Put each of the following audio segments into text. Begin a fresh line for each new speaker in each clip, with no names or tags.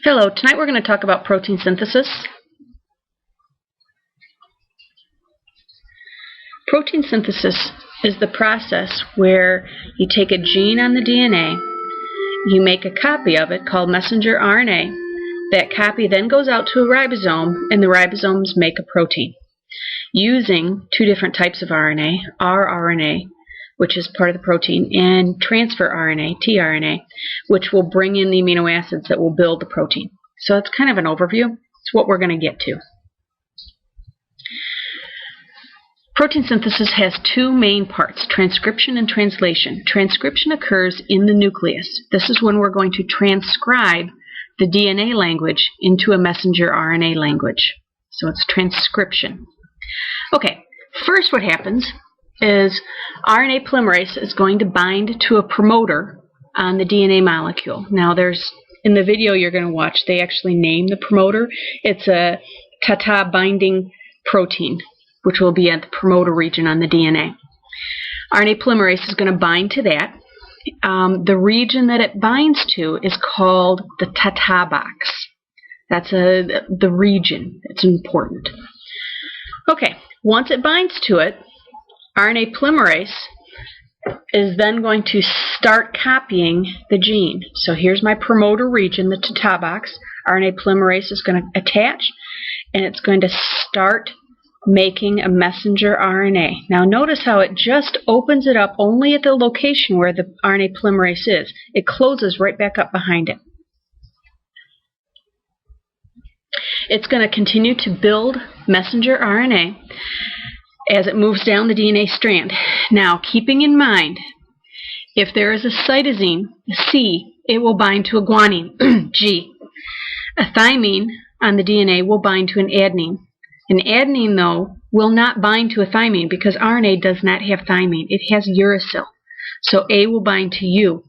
Hello, tonight we're going to talk about protein synthesis. Protein synthesis is the process where you take a gene on the DNA, you make a copy of it called messenger RNA. That copy then goes out to a ribosome, and the ribosomes make a protein using two different types of RNA, rRNA, which is part of the protein, and transfer RNA, tRNA, which will bring in the amino acids that will build the protein. So it's kind of an overview. It's what we're going to get to. Protein synthesis has two main parts, transcription and translation. Transcription occurs in the nucleus. This is when we're going to transcribe the DNA language into a messenger RNA language. So it's transcription. Okay, first what happens is RNA polymerase is going to bind to a promoter on the DNA molecule. Now in the video you're going to watch, they actually name the promoter. It's a TATA binding protein, which will be at the promoter region on the DNA. RNA polymerase is going to bind to that. The region that it binds to is called the TATA box. That's the region. It's important. Okay, once it binds to it, RNA polymerase is then going to start copying the gene. So here's my promoter region, the TATA box. RNA polymerase is going to attach, and it's going to start making a messenger RNA. Now notice how it just opens it up only at the location where the RNA polymerase is. It closes right back up behind it. It's going to continue to build messenger RNA as it moves down the DNA strand. Now, keeping in mind, if there is a cytosine, C, it will bind to a guanine, G. A thymine on the DNA will bind to an adenine. An adenine, though, will not bind to a thymine because RNA does not have thymine. It has uracil. So A will bind to U.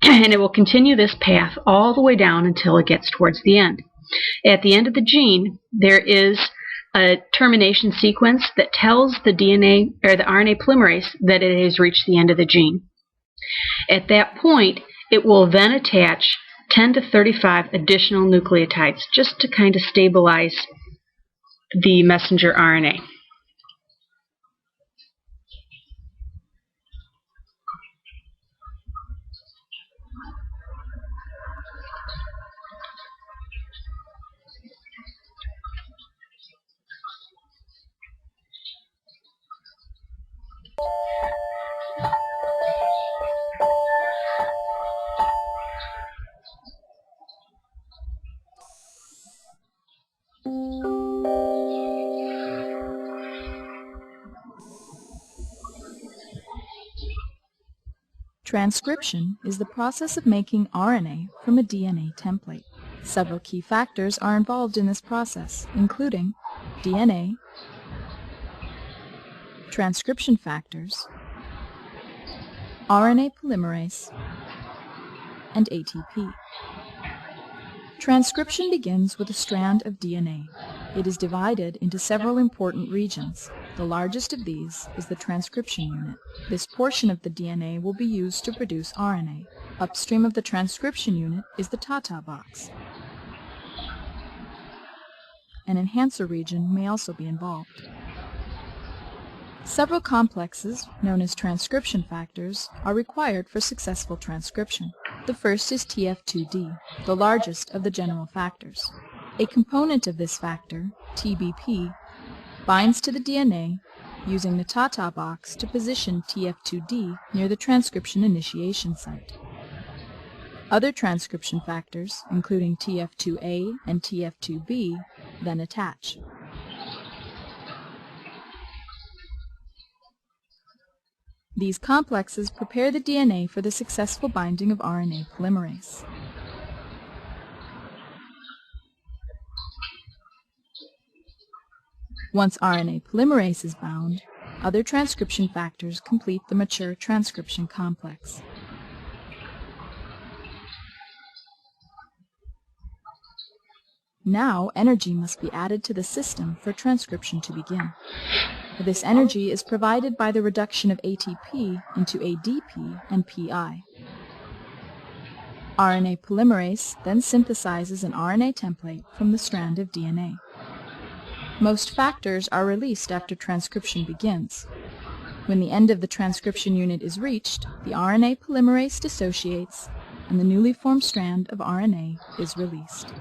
And it will continue this path all the way down until it gets towards the end. At the end of the gene, there is a termination sequence that tells the DNA or the RNA polymerase that it has reached the end of the gene. At that point, it will then attach 10 to 35 additional nucleotides just to kind of stabilize the messenger RNA.
Transcription is the process of making RNA from a DNA template. Several key factors are involved in this process, including DNA, transcription factors, RNA polymerase, and ATP. Transcription begins with a strand of DNA. It is divided into several important regions. The largest of these is the transcription unit. This portion of the DNA will be used to produce RNA. Upstream of the transcription unit is the TATA box. An enhancer region may also be involved. Several complexes, known as transcription factors, are required for successful transcription. The first is TF2D, the largest of the general factors. A component of this factor, TBP, binds to the DNA using the TATA box to position TF2D near the transcription initiation site. Other transcription factors, including TF2A and TF2B, then attach. These complexes prepare the DNA for the successful binding of RNA polymerase. Once RNA polymerase is bound, other transcription factors complete the mature transcription complex. Now energy must be added to the system for transcription to begin. This energy is provided by the reduction of ATP into ADP and PI. RNA polymerase then synthesizes an RNA template from the strand of DNA. Most factors are released after transcription begins. When the end of the transcription unit is reached, the RNA polymerase dissociates, and the newly formed strand of RNA is released.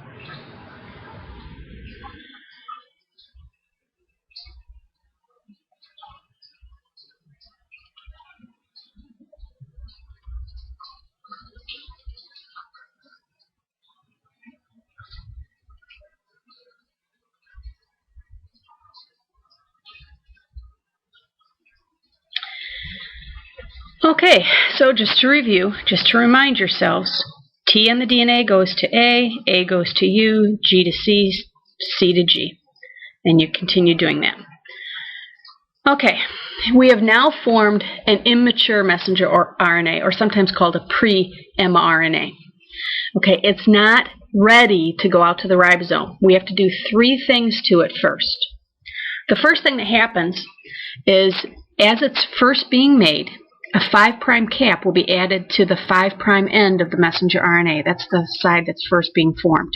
Okay, so just to review, just to remind yourselves, T in the DNA goes to A goes to U, G to C, C to G. And you continue doing that. Okay, we have now formed an immature messenger RNA, or sometimes called a pre-mRNA. Okay, it's not ready to go out to the ribosome. We have to do 3 things to it first. The first thing that happens is, as it's first being made, a 5' cap will be added to the 5' end of the messenger RNA. That's the side that's first being formed.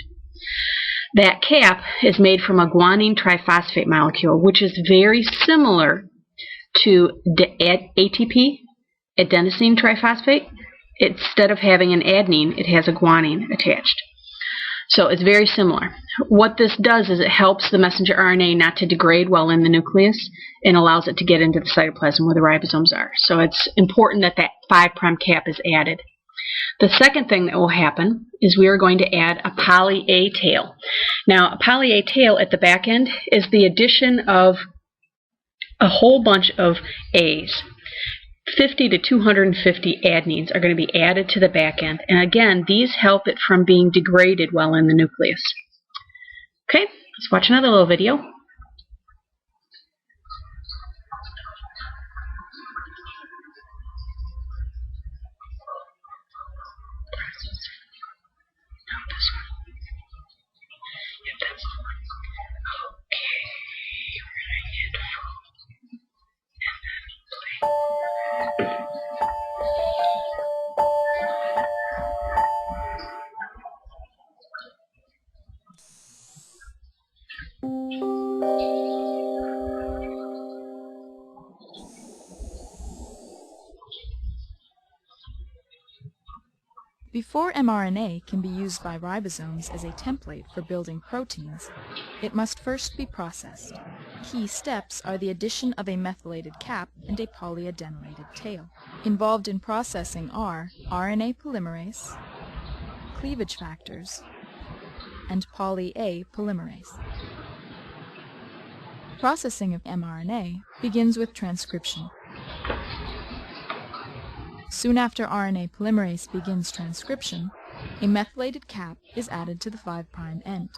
That cap is made from a guanine triphosphate molecule, which is very similar to ATP, adenosine triphosphate. Instead of having an adenine, it has a guanine attached. So it's very similar. What this does is it helps the messenger RNA not to degrade while in the nucleus and allows it to get into the cytoplasm where the ribosomes are. So it's important that that 5' cap is added. The second thing that will happen is we are going to add a poly A tail. Now, a poly A tail at the back end is the addition of a whole bunch of A's. 50 to 250 adenines are going to be added to the back end. And again, these help it from being degraded while in the nucleus. Okay, let's watch another little video.
Before mRNA can be used by ribosomes as a template for building proteins, it must first be processed. Key steps are the addition of a methylated cap and a polyadenylated tail. Involved in processing are RNA polymerase, cleavage factors, and poly-A polymerase. Processing of mRNA begins with transcription. Soon after RNA polymerase begins transcription, a methylated cap is added to the 5' end.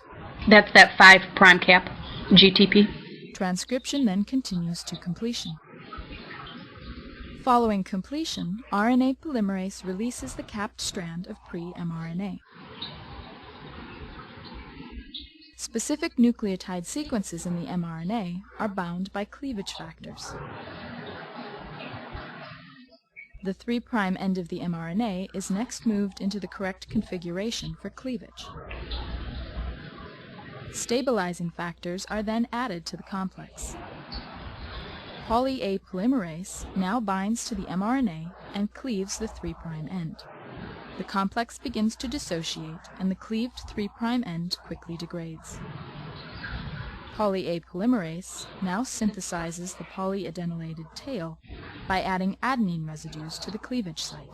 That's that 5' cap, GTP.
Transcription then continues to completion. Following completion, RNA polymerase releases the capped strand of pre-mRNA. Specific nucleotide sequences in the mRNA are bound by cleavage factors. The 3' end of the mRNA is next moved into the correct configuration for cleavage. Stabilizing factors are then added to the complex. Poly-A polymerase now binds to the mRNA and cleaves the 3' end. The complex begins to dissociate, and the cleaved 3' end quickly degrades. Poly-A polymerase now synthesizes the polyadenylated tail by adding adenine residues to the cleavage site.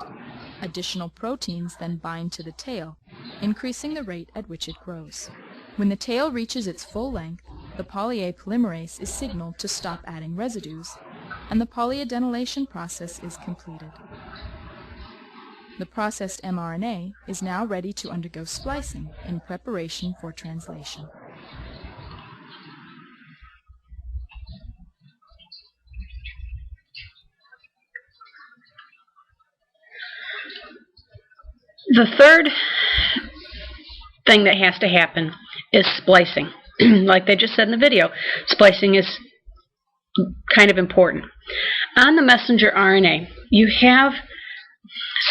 Additional proteins then bind to the tail, increasing the rate at which it grows. When the tail reaches its full length, the poly-A polymerase is signaled to stop adding residues, and the polyadenylation process is completed. The processed mRNA is now ready to undergo splicing in preparation for translation.
The third thing that has to happen is splicing. Like they just said in the video, splicing is kind of important. On the messenger RNA, you have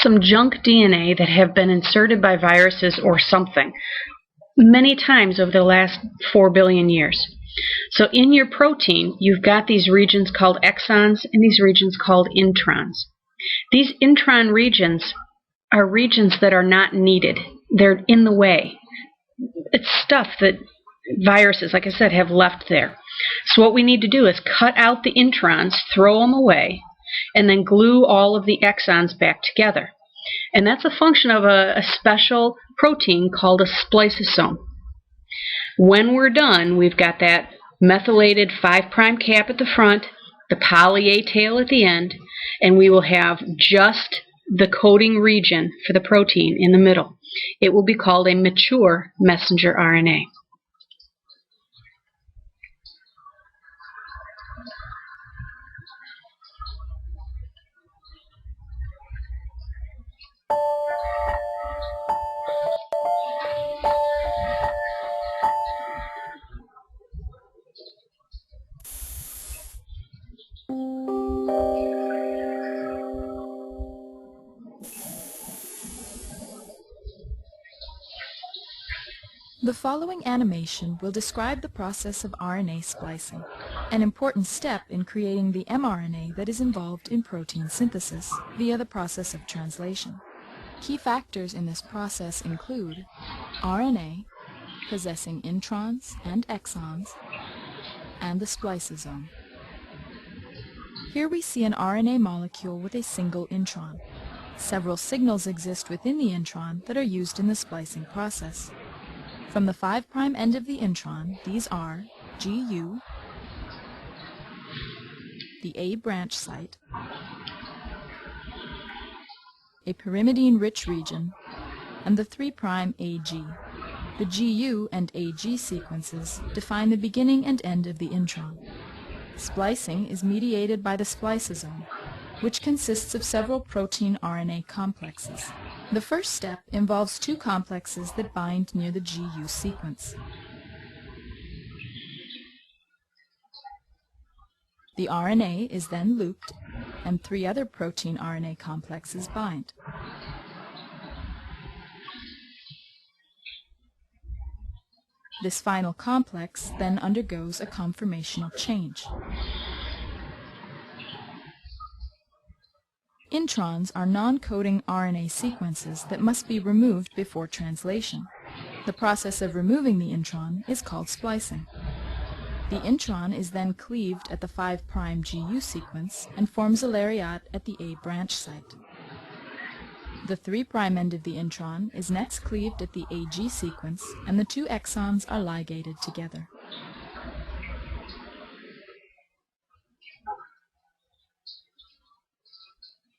some junk DNA that have been inserted by viruses or something many times over the last 4 billion years. So in your protein, you've got these regions called exons and these regions called introns. These intron regions are regions that are not needed. They're in the way. It's stuff that viruses, like I said, have left there. So what we need to do is cut out the introns, throw them away, and then glue all of the exons back together. And that's a function of a special protein called a spliceosome. When we're done, we've got that methylated 5' cap at the front, the poly A tail at the end, and we will have just the coding region for the protein in the middle. It will be called a mature messenger RNA.
The following animation will describe the process of RNA splicing, an important step in creating the mRNA that is involved in protein synthesis via the process of translation. Key factors in this process include RNA, possessing introns and exons, and the spliceosome. Here we see an RNA molecule with a single intron. Several signals exist within the intron that are used in the splicing process. From the 5' end of the intron, these are GU, the A branch site, a pyrimidine-rich region, and the 3' AG. The GU and AG sequences define the beginning and end of the intron. Splicing is mediated by the spliceosome, which consists of several protein RNA complexes. The first step involves two complexes that bind near the GU sequence. The RNA is then looped, and 3 other protein RNA complexes bind. This final complex then undergoes a conformational change. Introns are non-coding RNA sequences that must be removed before translation. The process of removing the intron is called splicing. The intron is then cleaved at the 5' GU sequence and forms a lariat at the A branch site. The 3' end of the intron is next cleaved at the AG sequence, and the 2 exons are ligated together.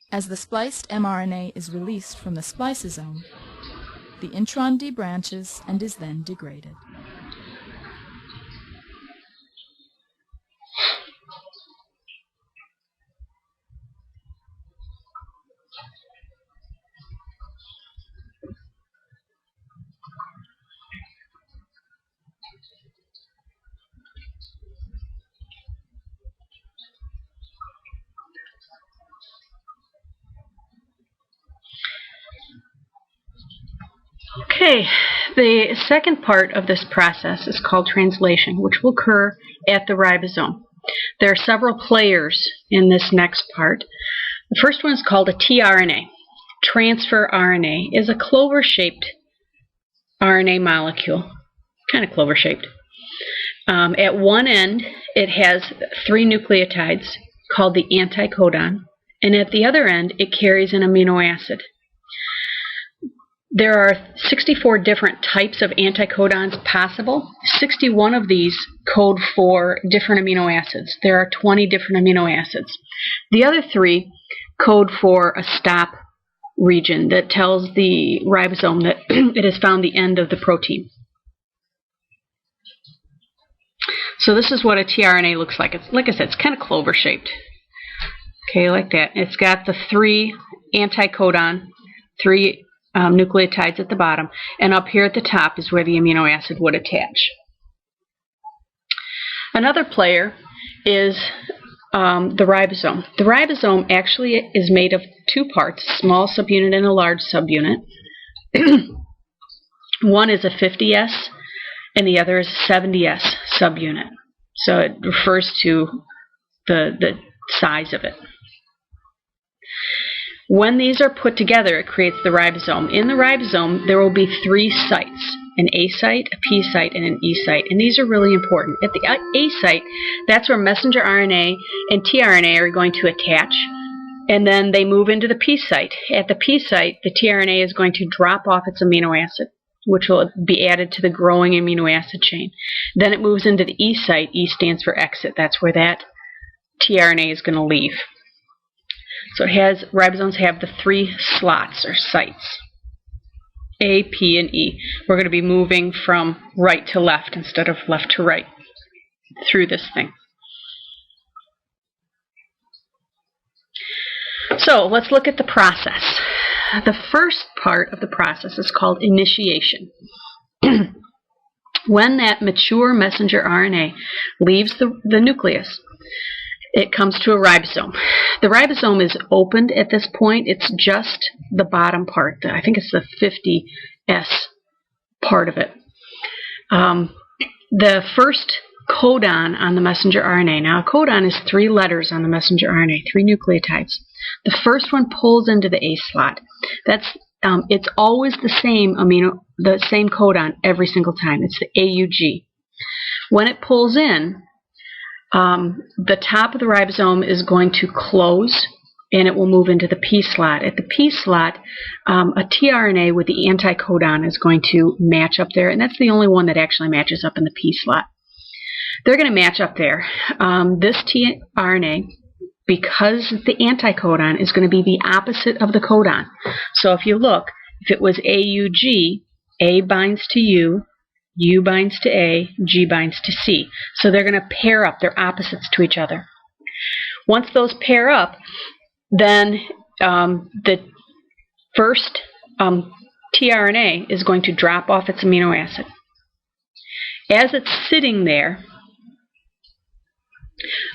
As the spliced mRNA is released from the spliceosome, the intron debranches and is then degraded.
Okay, the second part of this process is called translation, which will occur at the ribosome. There are several players in this next part. The first one is called a tRNA. Transfer RNA is a clover-shaped RNA molecule, kind of clover-shaped. At one end, it has 3 nucleotides called the anticodon, and at the other end, it carries an amino acid. There are 64 different types of anticodons possible. 61 of these code for different amino acids. There are 20 different amino acids. The other 3 code for a stop region that tells the ribosome that it has found the end of the protein. So this is what a tRNA looks like. It's, like I said, it's kind of clover-shaped. Okay, like that. It's got the 3 anticodon, 3 nucleotides at the bottom, and up here at the top is where the amino acid would attach. Another player is the ribosome. The ribosome actually is made of two parts, a small subunit and a large subunit. One is a 50S and the other is a 70S subunit. So it refers to the size of it. When these are put together, it creates the ribosome. In the ribosome, there will be three sites, an A site, a P site, and an E site. And these are really important. At the A site, that's where messenger RNA and tRNA are going to attach, and then they move into the P site. At the P site, the tRNA is going to drop off its amino acid, which will be added to the growing amino acid chain. Then it moves into the E site. E stands for exit. That's where that tRNA is going to leave. So ribosomes have the three slots or sites, A, P, and E. We're going to be moving from right to left instead of left to right through this thing. So let's look at the process. The first part of the process is called initiation. When that mature messenger RNA leaves the nucleus, it comes to a ribosome. The ribosome is opened at this point. It's just the bottom part. I think it's the 50S part of it. The first codon on the messenger RNA. Now, a codon is 3 letters on the messenger RNA, 3 nucleotides. The first one pulls into the A slot. It's always the same codon every single time. It's the AUG. When it pulls in, the top of the ribosome is going to close and it will move into the P slot. At the P slot, a tRNA with the anticodon is going to match up there, and that's the only one that actually matches up in the P slot. They're going to match up there. This tRNA, because the anticodon is going to be the opposite of the codon. So if you look, if it was AUG, A binds to U, U binds to A, G binds to C. So they're going to pair up. They're opposites to each other. Once those pair up, then the first tRNA is going to drop off its amino acid. As it's sitting there,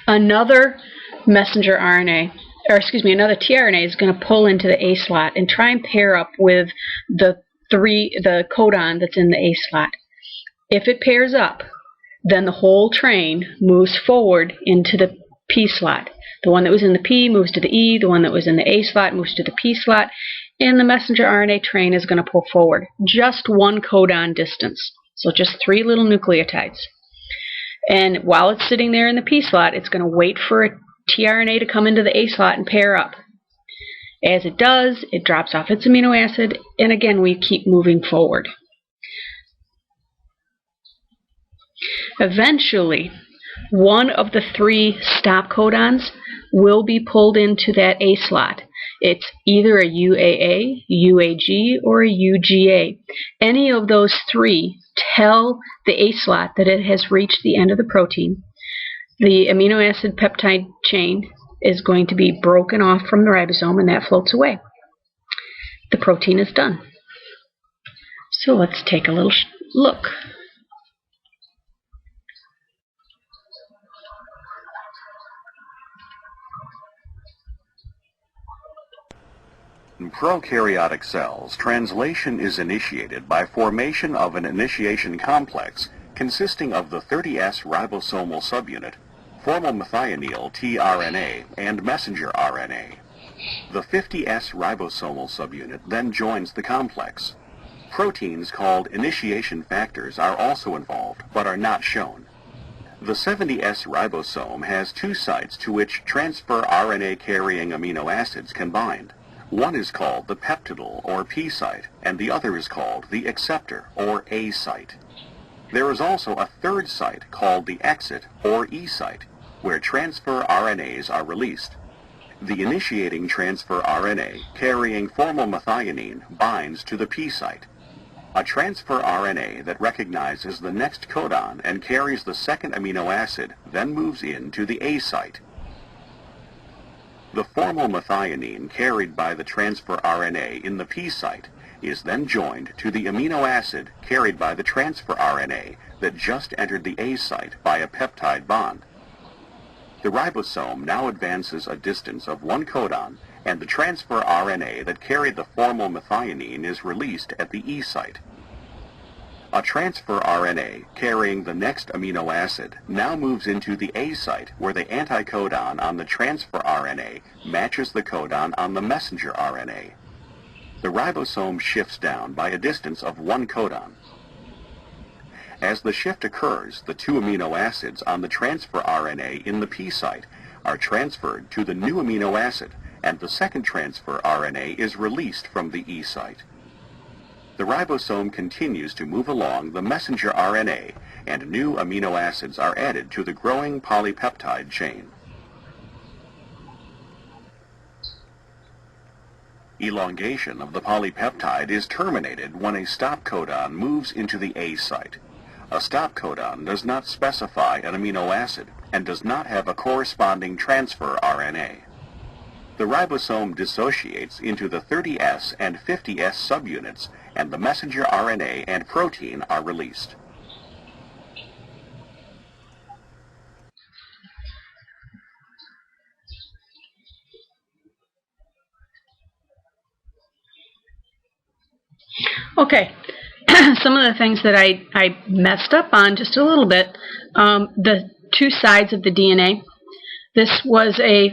another messenger RNA, or excuse me, another tRNA is going to pull into the A slot and try and pair up with the codon that's in the A slot. If it pairs up, then the whole train moves forward into the P slot. The one that was in the P moves to the E, the one that was in the A slot moves to the P slot, and the messenger RNA train is going to pull forward. Just one codon distance, so just 3 little nucleotides. And while it's sitting there in the P slot, it's going to wait for a tRNA to come into the A slot and pair up. As it does, it drops off its amino acid, and again we keep moving forward. Eventually, one of the 3 stop codons will be pulled into that A slot. It's either a UAA, UAG, or a UGA. Any of those 3 tell the A slot that it has reached the end of the protein. The amino acid peptide chain is going to be broken off from the ribosome, and that floats away. The protein is done. So let's take a little look.
In prokaryotic cells, translation is initiated by formation of an initiation complex consisting of the 30S ribosomal subunit, formal methionine tRNA, and messenger RNA. The 50S ribosomal subunit then joins the complex. Proteins called initiation factors are also involved, but are not shown. The 70S ribosome has 2 sites to which transfer RNA-carrying amino acids can bind. One is called the peptidyl, or P site, and the other is called the acceptor, or A site. There is also a third site called the exit, or E site, where transfer RNAs are released. The initiating transfer RNA carrying formal methionine binds to the P site. A transfer RNA that recognizes the next codon and carries the second amino acid then moves into the A site. The formal methionine carried by the transfer RNA in the P site is then joined to the amino acid carried by the transfer RNA that just entered the A site by a peptide bond. The ribosome now advances a distance of 1 codon, and the transfer RNA that carried the formal methionine is released at the E site. A transfer RNA carrying the next amino acid now moves into the A site, where the anticodon on the transfer RNA matches the codon on the messenger RNA. The ribosome shifts down by a distance of 1 codon. As the shift occurs, the 2 amino acids on the transfer RNA in the P site are transferred to the new amino acid, and the second transfer RNA is released from the E site. The ribosome continues to move along the messenger RNA, and new amino acids are added to the growing polypeptide chain. Elongation of the polypeptide is terminated when a stop codon moves into the A site. A stop codon does not specify an amino acid and does not have a corresponding transfer RNA. The ribosome dissociates into the 30S and 50S subunits, and the messenger RNA and protein are released.
Okay, some of the things that I messed up on just a little bit, the 2 sides of the DNA. This was a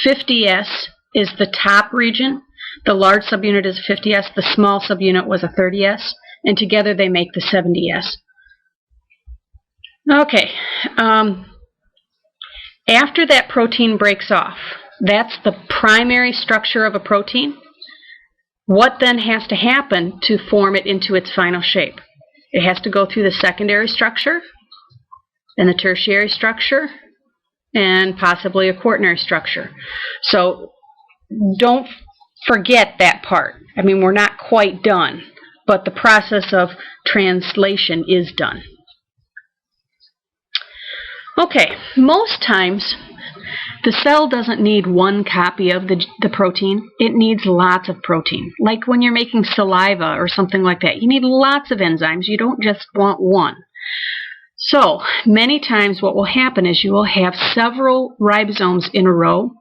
50S is the top region. The large subunit is a 50S. The small subunit was a 30S. And together they make the 70S. Okay. After that protein breaks off, that's the primary structure of a protein. What then has to happen to form it into its final shape? It has to go through the secondary structure, and the tertiary structure, and possibly a quaternary structure. So don't forget that part. I mean, we're not quite done, but the process of translation is done. Okay, most times the cell doesn't need 1 copy of the protein. It needs lots of protein. Like when you're making saliva or something like that. You need lots of enzymes. You don't just want 1. So, many times what will happen is you will have several ribosomes in a row.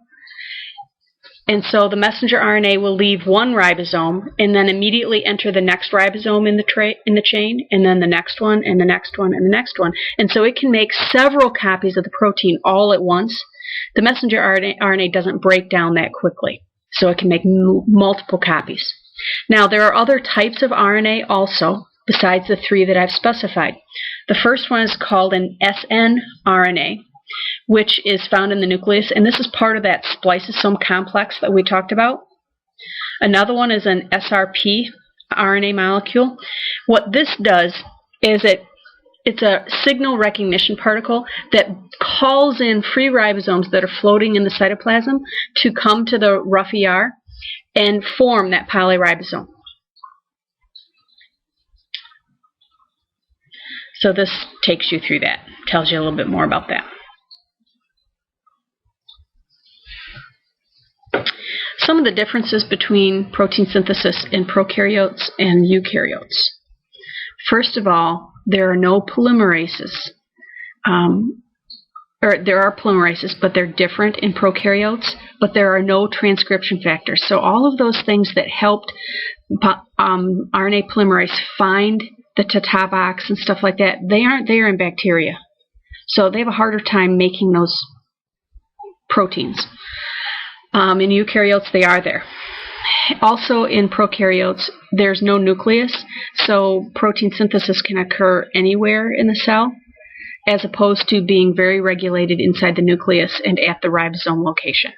And so the messenger RNA will leave 1 ribosome and then immediately enter the next ribosome in the chain, and then the next one, and the next one, and the next one. And so it can make several copies of the protein all at once. The messenger RNA doesn't break down that quickly, so it can make multiple copies. Now, there are other types of RNA also, besides the 3 that I've specified. The first one is called an snRNA, which is found in the nucleus, and this is part of that spliceosome complex that we talked about. Another one is an SRP RNA molecule. What this does is it's a signal recognition particle that calls in free ribosomes that are floating in the cytoplasm to come to the rough ER and form that polyribosome. So this takes you through that, tells you a little bit more about that. Some of the differences between protein synthesis in prokaryotes and eukaryotes. First of all, there are no polymerases. Or there are polymerases, but they're different in prokaryotes, but there are no transcription factors. So all of those things that helped RNA polymerase find the tetabox and stuff like that, they aren't there in bacteria. So they have a harder time making those proteins. In eukaryotes, they are there. Also in prokaryotes, there's no nucleus, so protein synthesis can occur anywhere in the cell, as opposed to being very regulated inside the nucleus and at the ribosome location.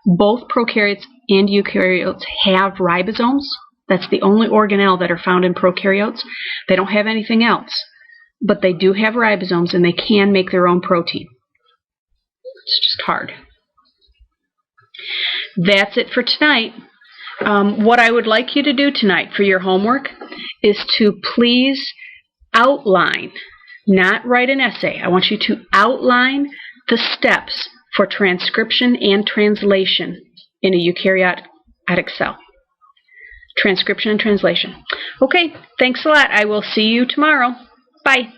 Both prokaryotes and eukaryotes have ribosomes. That's the only organelle that are found in prokaryotes. They don't have anything else, but they do have ribosomes and they can make their own protein. It's just hard. That's it for tonight. What I would like you to do tonight for your homework is to please outline, not write an essay. I want you to outline the steps for transcription and translation in a eukaryotic cell. Transcription and translation. Okay, thanks a lot. I will see you tomorrow. Bye.